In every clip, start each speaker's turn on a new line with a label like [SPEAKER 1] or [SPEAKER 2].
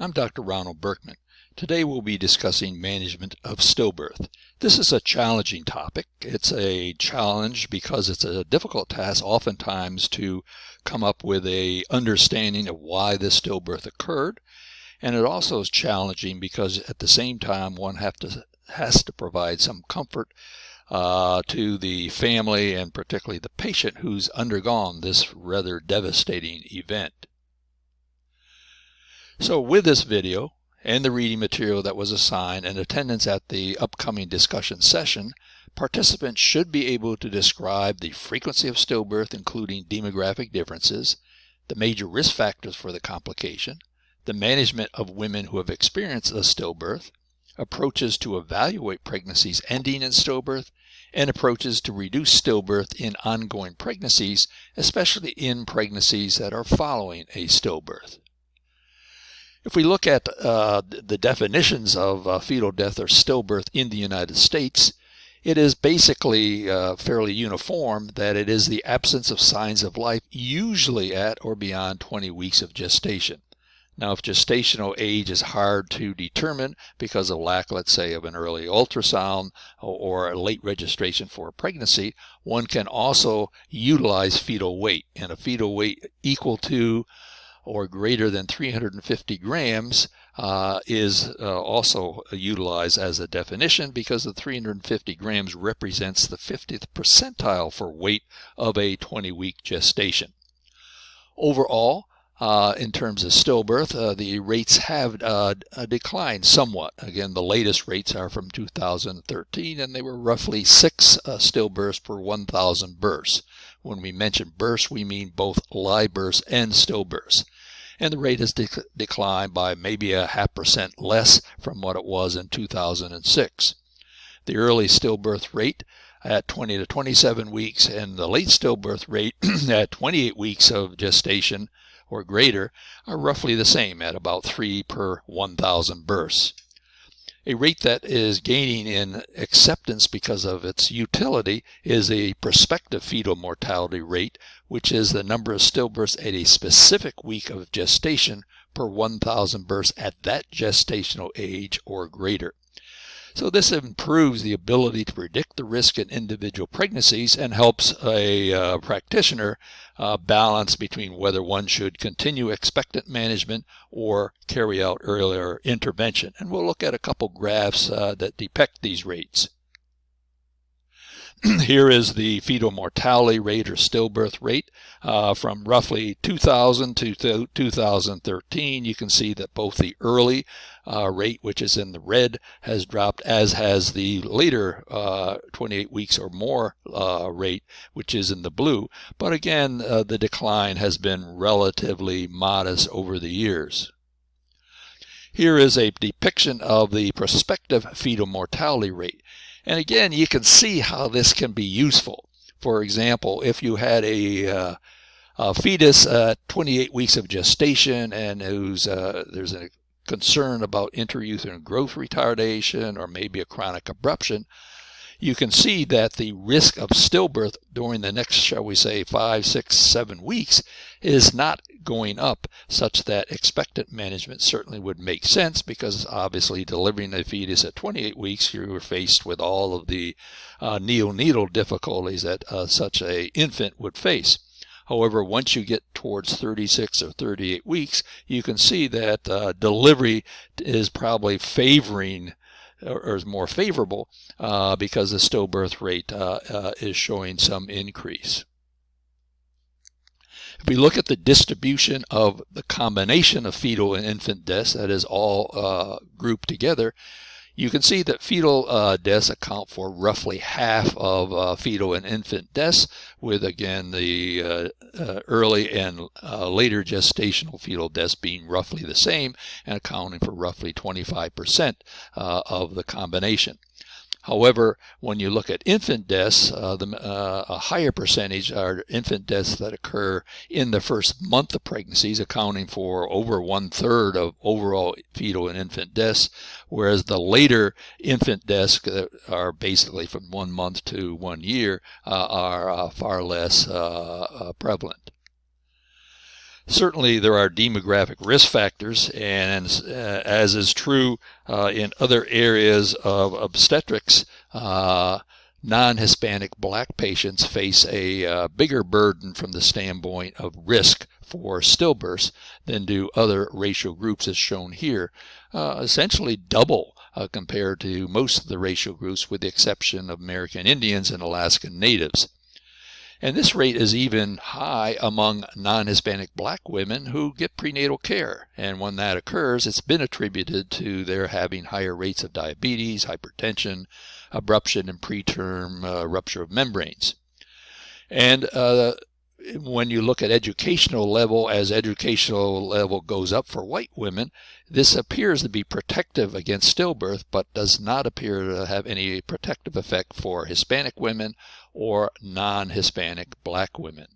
[SPEAKER 1] I'm Dr. Ronald Berkman. Today we'll be discussing management of stillbirth. This is a challenging topic. It's a challenge because it's a difficult task oftentimes to come up with an understanding of why this stillbirth occurred. And it also is challenging because at the same time one has to provide some comfort to the family and particularly the patient who's undergone this rather devastating event. So with this video and the reading material that was assigned and attendance at the upcoming discussion session, participants should be able to describe the frequency of stillbirth, including demographic differences, the major risk factors for the complication, the management of women who have experienced a stillbirth, approaches to evaluate pregnancies ending in stillbirth, and approaches to reduce stillbirth in ongoing pregnancies, especially in pregnancies that are following a stillbirth. If we look at the definitions of fetal death or stillbirth in the United States, it is basically fairly uniform that it is the absence of signs of life, usually at or beyond 20 weeks of gestation. Now, if gestational age is hard to determine because of lack, let's say, of an early ultrasound or a late registration for a pregnancy, one can also utilize fetal weight. And a fetal weight equal to or greater than 350 grams is also utilized as a definition because the 350 grams represents the 50th percentile for weight of a 20-week gestation. Overall, in terms of stillbirth, the rates have declined somewhat. Again, the latest rates are from 2013, and they were roughly 6 stillbirths per 1,000 births. When we mention births, we mean both live births and stillbirths. And the rate has declined by maybe 0.5% less from what it was in 2006. The early stillbirth rate at 20 to 27 weeks and the late stillbirth rate at 28 weeks of gestation or greater are roughly the same at about 3 per 1,000 births. A rate that is gaining in acceptance because of its utility is a prospective fetal mortality rate, which is the number of stillbirths at a specific week of gestation per 1,000 births at that gestational age or greater. So this improves the ability to predict the risk in individual pregnancies and helps a practitioner balance between whether one should continue expectant management or carry out earlier intervention. And we'll look at a couple graphs that depict these rates. Here is the fetal mortality rate or stillbirth rate from roughly 2000 to 2013. You can see that both the early rate, which is in the red, has dropped, as has the later 28 weeks or more rate, which is in the blue. But again, the decline has been relatively modest over the years. Here is a depiction of the prospective fetal mortality rate. And again, you can see how this can be useful. For example, if you had a fetus at 28 weeks of gestation and there's a concern about intrauterine growth retardation or maybe a chronic abruption, you can see that the risk of stillbirth during the next, shall we say, 5, 6, 7 weeks is not going up, such that expectant management certainly would make sense because obviously delivering a fetus at 28 weeks, you're faced with all of the neonatal difficulties that such an infant would face. However, once you get towards 36 or 38 weeks, you can see that delivery is probably favoring or is more favorable because the stillbirth rate is showing some increase. If we look at the distribution of the combination of fetal and infant deaths, that is all grouped together, you can see that fetal deaths account for roughly half of fetal and infant deaths, with again the early and later gestational fetal deaths being roughly the same and accounting for roughly 25% of the combination. However, when you look at infant deaths, a higher percentage are infant deaths that occur in the first month of pregnancies, accounting for over 1/3 of overall fetal and infant deaths, whereas the later infant deaths that are basically from 1 month to 1 year are far less prevalent. Certainly, there are demographic risk factors, and as is true in other areas of obstetrics, non-Hispanic black patients face a bigger burden from the standpoint of risk for stillbirths than do other racial groups, as shown here, essentially double compared to most of the racial groups, with the exception of American Indians and Alaskan Natives. And this rate is even high among non-Hispanic black women who get prenatal care. And when that occurs, it's been attributed to their having higher rates of diabetes, hypertension, abruption, and preterm rupture of membranes. And when you look at educational level, as educational level goes up for white women, this appears to be protective against stillbirth, but does not appear to have any protective effect for Hispanic women or non-Hispanic black women.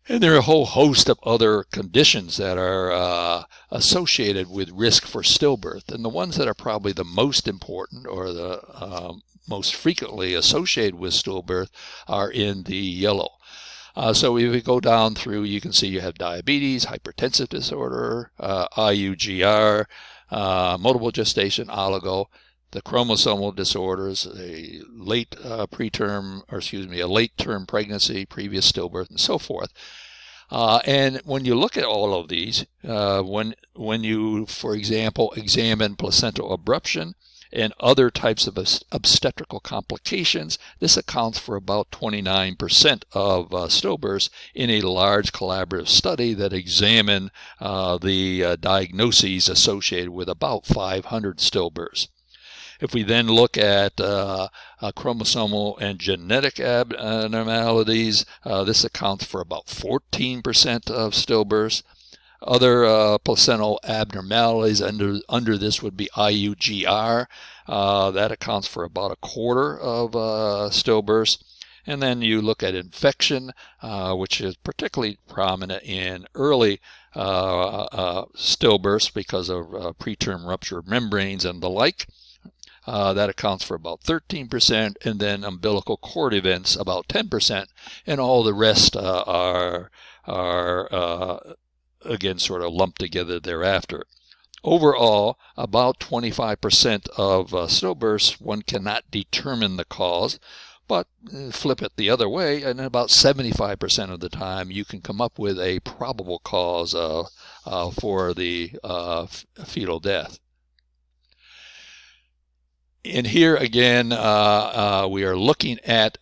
[SPEAKER 1] And there are a whole host of other conditions that are associated with risk for stillbirth. And the ones that are probably the most important, or the most frequently associated with stillbirth, are in the yellow. So if we go down through, you can see you have diabetes, hypertensive disorder, IUGR, multiple gestation, oligo, the chromosomal disorders, a late term pregnancy, previous stillbirth, and so forth. And when you look at all of these, when you, for example, examine placental abruption and other types of obstetrical complications, this accounts for about 29% of stillbirths in a large collaborative study that examined the diagnoses associated with about 500 stillbirths. If we then look at chromosomal and genetic abnormalities, this accounts for about 14% of stillbirths. Other placental abnormalities under this would be IUGR. That accounts for about a quarter of stillbirths. And then you look at infection, which is particularly prominent in early stillbirths because of preterm rupture of membranes and the like. That accounts for about 13%, and then umbilical cord events about 10%, and all the rest are again sort of lumped together thereafter. Overall, about 25% of stillbirths, one cannot determine the cause, but flip it the other way, and about 75% of the time you can come up with a probable cause for the fetal death. And here again, we are looking at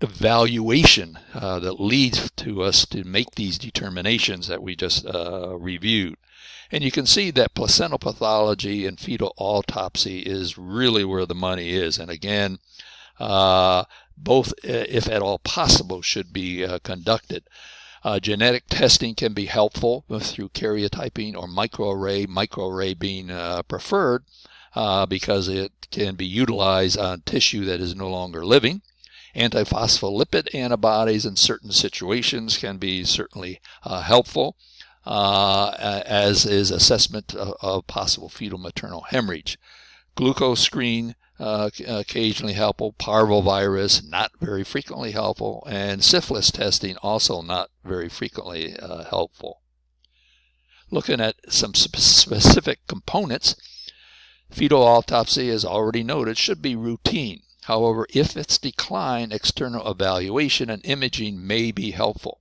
[SPEAKER 1] evaluation that leads to us to make these determinations that we just reviewed. And you can see that placental pathology and fetal autopsy is really where the money is. And again, both, if at all possible, should be conducted. Genetic testing can be helpful through karyotyping or microarray being preferred because it can be utilized on tissue that is no longer living. Antiphospholipid antibodies in certain situations can be certainly helpful, as is assessment of possible fetal maternal hemorrhage. Glucose screen occasionally helpful, parvovirus not very frequently helpful, and syphilis testing also not very frequently helpful. Looking at some specific components, fetal autopsy, as already noted, should be routine. However, if it's declined, external evaluation and imaging may be helpful.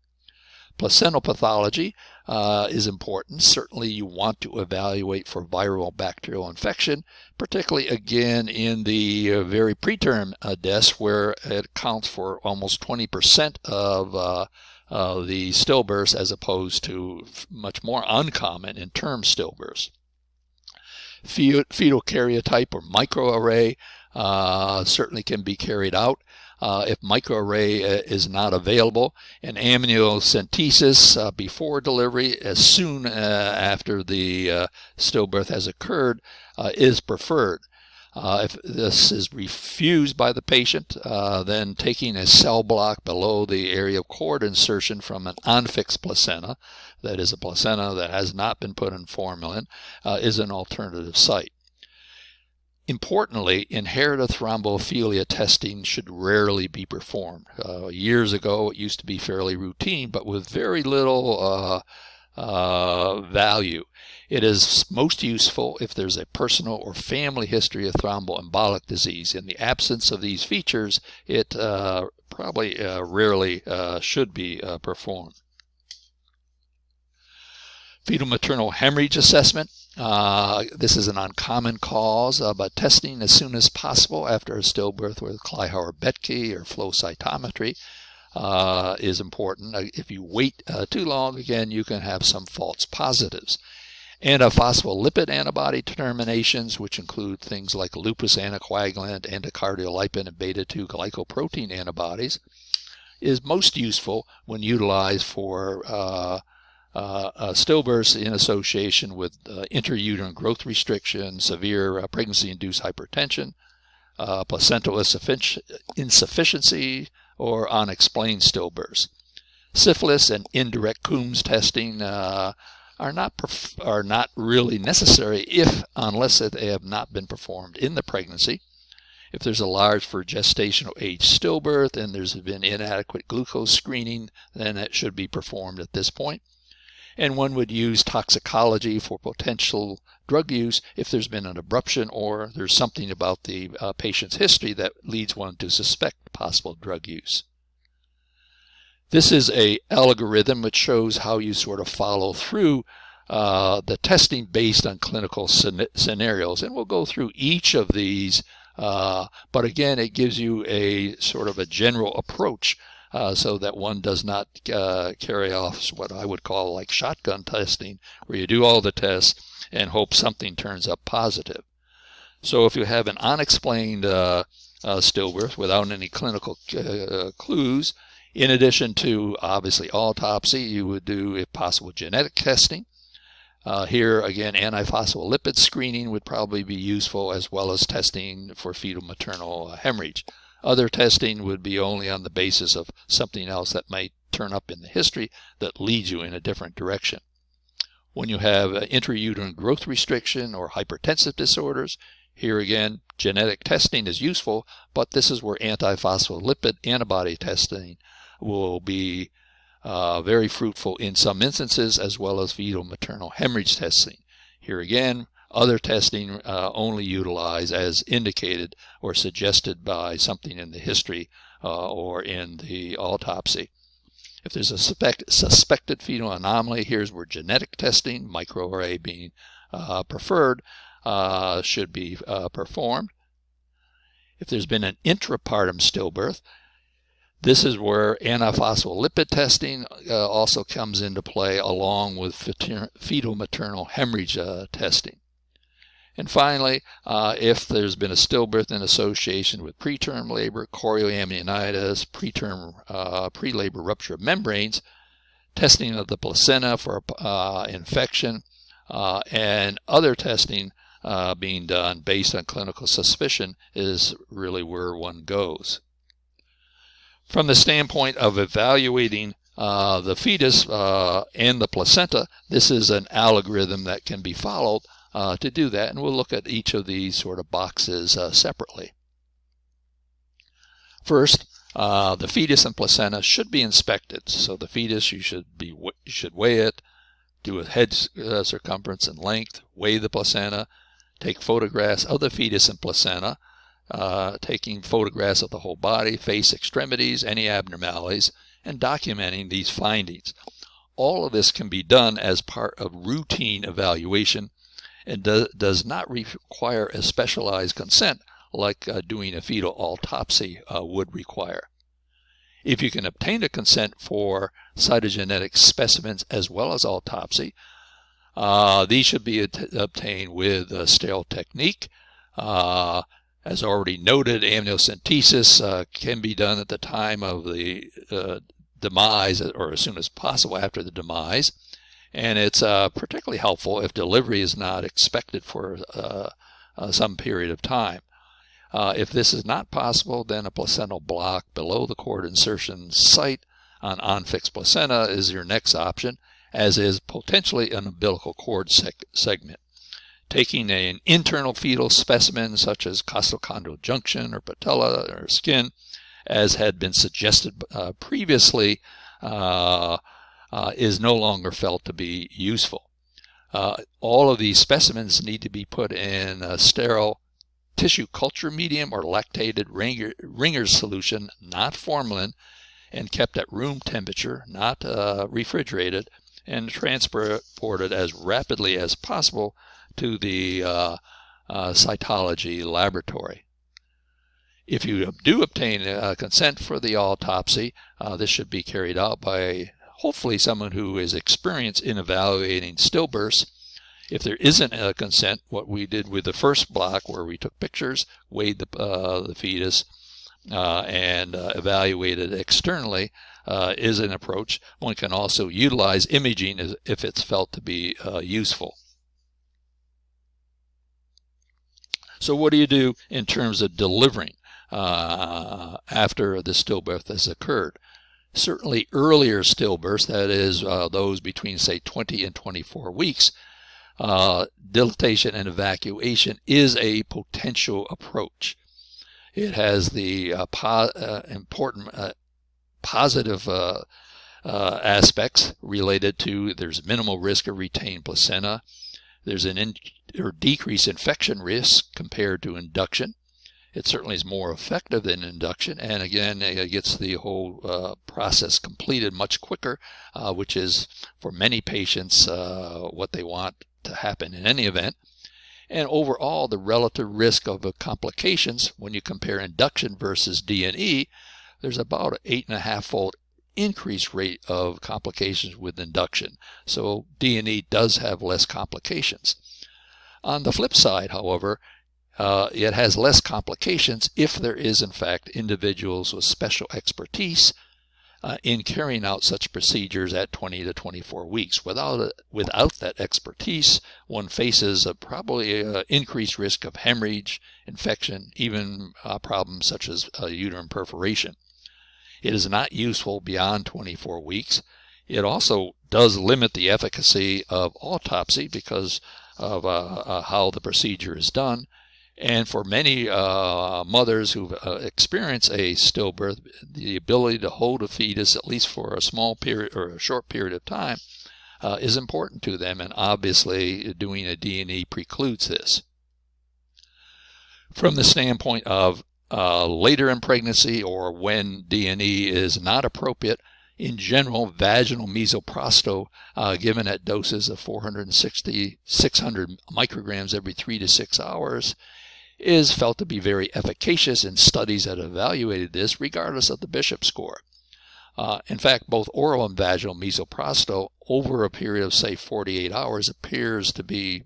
[SPEAKER 1] Placental pathology is important. Certainly you want to evaluate for viral bacterial infection, particularly again in the very preterm deaths, where it accounts for almost 20% of the stillbirths, as opposed to much more uncommon in term stillbirths. Fetal karyotype or microarray certainly can be carried out if microarray is not available, and amniocentesis before delivery, as soon after the stillbirth has occurred, is preferred. If this is refused by the patient, then taking a cell block below the area of cord insertion from an unfixed placenta, that is a placenta that has not been put in formalin, is an alternative site. Importantly, inherited thrombophilia testing should rarely be performed. Years ago, it used to be fairly routine, but with very little value. It is most useful if there's a personal or family history of thromboembolic disease. In the absence of these features, it probably rarely should be performed. Fetal maternal hemorrhage assessment. This is an uncommon cause, but testing as soon as possible after a stillbirth with Kleihauer-Betke or flow cytometry is important. If you wait too long, again, you can have some false positives. Antiphospholipid antibody determinations, which include things like lupus anticoagulant, anticardiolipin, and beta-2 glycoprotein antibodies, is most useful when utilized for stillbirths in association with intrauterine growth restriction, severe pregnancy-induced hypertension, placental insufficiency, or unexplained stillbirths. Syphilis and indirect Coombs testing are not really necessary unless they have not been performed in the pregnancy. If there's a large for gestational age stillbirth and there's been inadequate glucose screening, then it should be performed at this point. And one would use toxicology for potential drug use if there's been an abruption or there's something about the patient's history that leads one to suspect possible drug use. This is an algorithm which shows how you sort of follow through the testing based on clinical scenarios. And we'll go through each of these, but again, it gives you a sort of a general approach so that one does not carry off what I would call like shotgun testing, where you do all the tests and hope something turns up positive. So if you have an unexplained stillbirth without any clinical clues, in addition to obviously autopsy, you would do, if possible, genetic testing. Here again, antiphospholipid screening would probably be useful, as well as testing for fetal maternal hemorrhage. Other testing would be only on the basis of something else that might turn up in the history that leads you in a different direction. When you have intrauterine growth restriction or hypertensive disorders, here again, genetic testing is useful, but this is where antiphospholipid antibody testing will be very fruitful in some instances, as well as fetal maternal hemorrhage testing. Here again, other testing only utilized as indicated or suggested by something in the history or in the autopsy. If there's a suspected fetal anomaly, here's where genetic testing, microarray being preferred, should be performed. If there's been an intrapartum stillbirth, this is where antiphospholipid testing also comes into play, along with fetal maternal hemorrhage testing. And finally, if there's been a stillbirth in association with preterm labor, chorioamnionitis, pre-labor rupture of membranes, testing of the placenta for infection, and other testing being done based on clinical suspicion is really where one goes. From the standpoint of evaluating the fetus and the placenta, this is an algorithm that can be followed to do that, and we'll look at each of these sort of boxes separately. First, the fetus and placenta should be inspected. So the fetus, you should weigh it, do a head circumference and length, weigh the placenta, take photographs of the fetus and placenta, taking photographs of the whole body, face, extremities, any abnormalities, and documenting these findings. All of this can be done as part of routine evaluation and does not require a specialized consent like doing a fetal autopsy would require. If you can obtain a consent for cytogenetic specimens as well as autopsy, these should be obtained with a sterile technique. As already noted, amniocentesis can be done at the time of the demise, or as soon as possible after the demise. And it's particularly helpful if delivery is not expected for some period of time. If this is not possible, then a placental block below the cord insertion site on unfixed placenta is your next option, as is potentially an umbilical cord segment. Taking an internal fetal specimen such as costochondral junction or patella or skin, as had been suggested previously, is no longer felt to be useful. All of these specimens need to be put in a sterile tissue culture medium or lactated Ringer's solution, not formalin, and kept at room temperature, not refrigerated, and transported as rapidly as possible to the cytology laboratory. If you do obtain consent for the autopsy, this should be carried out by hopefully someone who is experienced in evaluating stillbirths. If there isn't a consent, what we did with the first block where we took pictures, weighed the fetus, and evaluated externally is an approach. One can also utilize imaging if it's felt to be useful. So what do you do in terms of delivering after the stillbirth has occurred? Certainly earlier stillbirths, that is those between say 20 and 24 weeks, dilatation and evacuation is a potential approach. It has the important positive aspects related to there's minimal risk of retained placenta, there's an decreased infection risk compared to induction. It certainly is more effective than induction, and again, it gets the whole process completed much quicker, which is for many patients what they want to happen in any event. And overall, the relative risk of complications, when you compare induction versus D&E, there's about an 8.5-fold increased rate of complications with induction. So D&E does have less complications. On the flip side, however, it has less complications if there is, in fact, individuals with special expertise in carrying out such procedures at 20 to 24 weeks. Without that expertise, one faces probably an increased risk of hemorrhage, infection, even problems such as uterine perforation. It is not useful beyond 24 weeks. It also does limit the efficacy of autopsy because of how the procedure is done. And for many mothers who've experienced a stillbirth, the ability to hold a fetus, at least for a small period or a short period of time, is important to them, and obviously doing a D&E precludes this. From the standpoint of later in pregnancy or when D&E is not appropriate, in general, vaginal misoprostol given at doses of 460, 600 micrograms every 3 to 6 hours is felt to be very efficacious in studies that evaluated this regardless of the Bishop score. In fact, both oral and vaginal misoprostol over a period of say 48 hours appears to be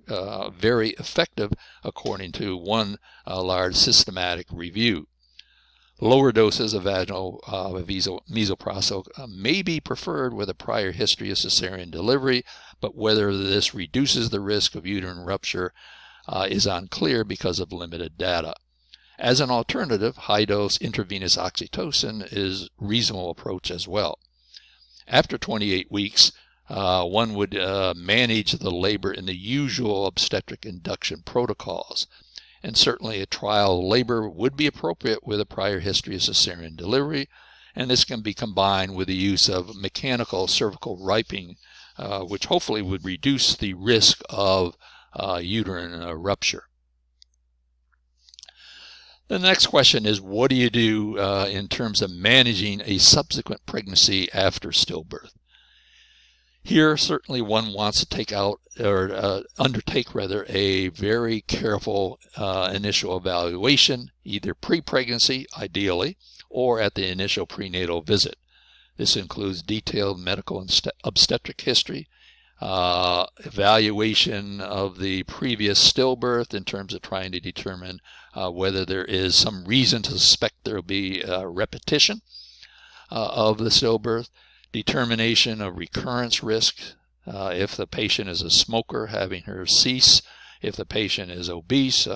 [SPEAKER 1] very effective according to one large systematic review. Lower doses of vaginal misoprostol may be preferred with a prior history of cesarean delivery, but whether this reduces the risk of uterine rupture is unclear because of limited data. As an alternative, high-dose intravenous oxytocin is a reasonable approach as well. After 28 weeks, one would manage the labor in the usual obstetric induction protocols. And certainly a trial labor would be appropriate with a prior history of cesarean delivery, and this can be combined with the use of mechanical cervical riping, which hopefully would reduce the risk of uterine rupture. The next question is, what do you do in terms of managing a subsequent pregnancy after stillbirth? Here, certainly one wants to take out or undertake a very careful initial evaluation, either pre-pregnancy, ideally, or at the initial prenatal visit. This includes detailed medical and obstetric history, evaluation of the previous stillbirth in terms of trying to determine whether there is some reason to suspect there will be repetition of the stillbirth, determination of recurrence risk, if the patient is a smoker, having her cease, if the patient is obese,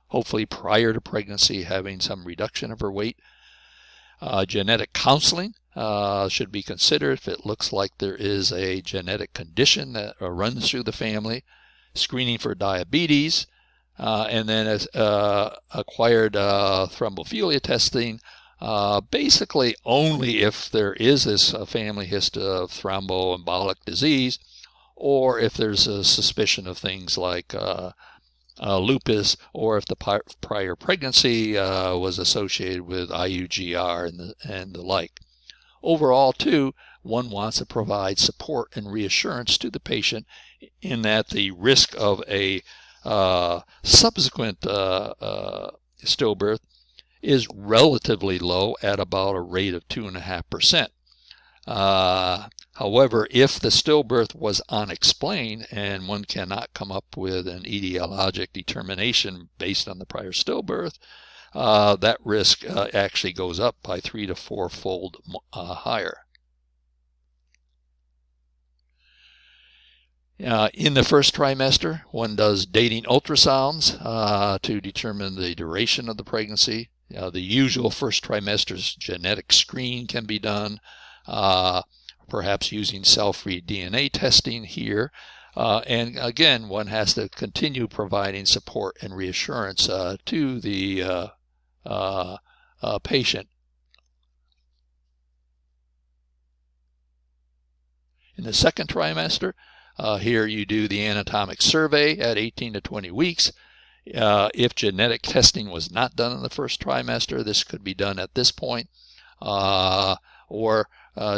[SPEAKER 1] hopefully prior to pregnancy having some reduction of her weight. Genetic counseling should be considered if it looks like there is a genetic condition that runs through the family. screening for diabetes, and then acquired thrombophilia testing, basically only if there is this family history of thromboembolic disease, or if there's a suspicion of things like lupus, or if the prior pregnancy was associated with IUGR and the like. Overall, too, one wants to provide support and reassurance to the patient in that the risk of a subsequent stillbirth is relatively low at about a rate of 2.5%. However, if the stillbirth was unexplained and one cannot come up with an etiologic determination based on the prior stillbirth, that risk actually goes up by 3 to 4-fold higher. In the first trimester, one does dating ultrasounds to determine the duration of the pregnancy. The usual first trimester's genetic screen can be done, perhaps using cell-free DNA testing here. And again, one has to continue providing support and reassurance to the patient. In the second trimester, here you do the anatomic survey at 18 to 20 weeks. If genetic testing was not done in the first trimester, this could be done at this point, or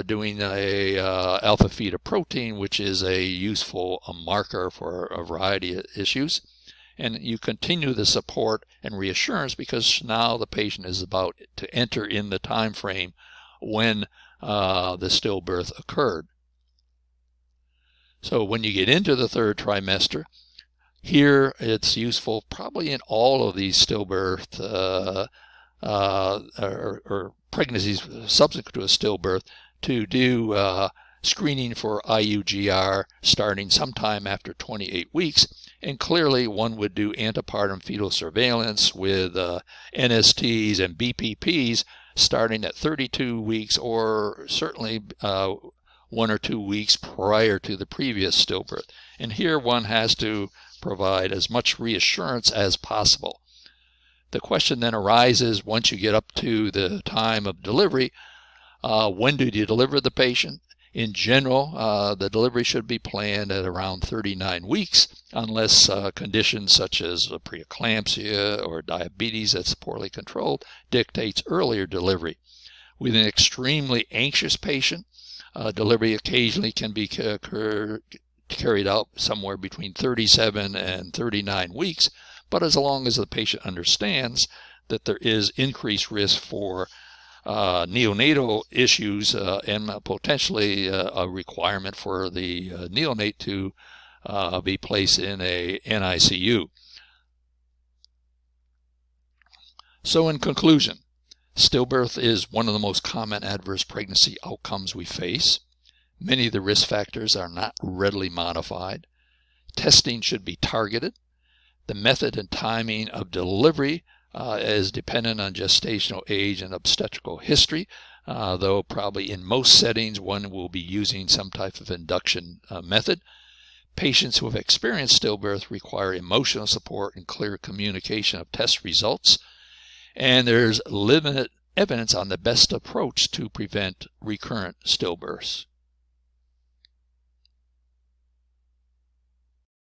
[SPEAKER 1] doing a alpha-fetoprotein, which is a useful marker for a variety of issues. And you continue the support and reassurance because now the patient is about to enter in the time frame when the stillbirth occurred. So when you get into the third trimester, here it's useful probably in all of these stillbirth or pregnancies subsequent to a stillbirth to do screening for IUGR starting sometime after 28 weeks. And clearly one would do antepartum fetal surveillance with NSTs and BPPs starting at 32 weeks or certainly 1 or 2 weeks prior to the previous stillbirth. And here one has to provide as much reassurance as possible. The question then arises once you get up to the time of delivery, when do you deliver the patient? In general, the delivery should be planned at around 39 weeks unless conditions such as preeclampsia or diabetes that's poorly controlled dictates earlier delivery. With an extremely anxious patient, delivery occasionally can be carried out somewhere between 37 and 39 weeks, but as long as the patient understands that there is increased risk for neonatal issues and potentially a requirement for the neonate to be placed in a NICU. So in conclusion, stillbirth is one of the most common adverse pregnancy outcomes we face. Many of the risk factors are not readily modified. Testing should be targeted. The method and timing of delivery is dependent on gestational age and obstetrical history, though probably in most settings one will be using some type of induction method. Patients who have experienced stillbirth require emotional support and clear communication of test results. And there's limited evidence on the best approach to prevent recurrent stillbirths.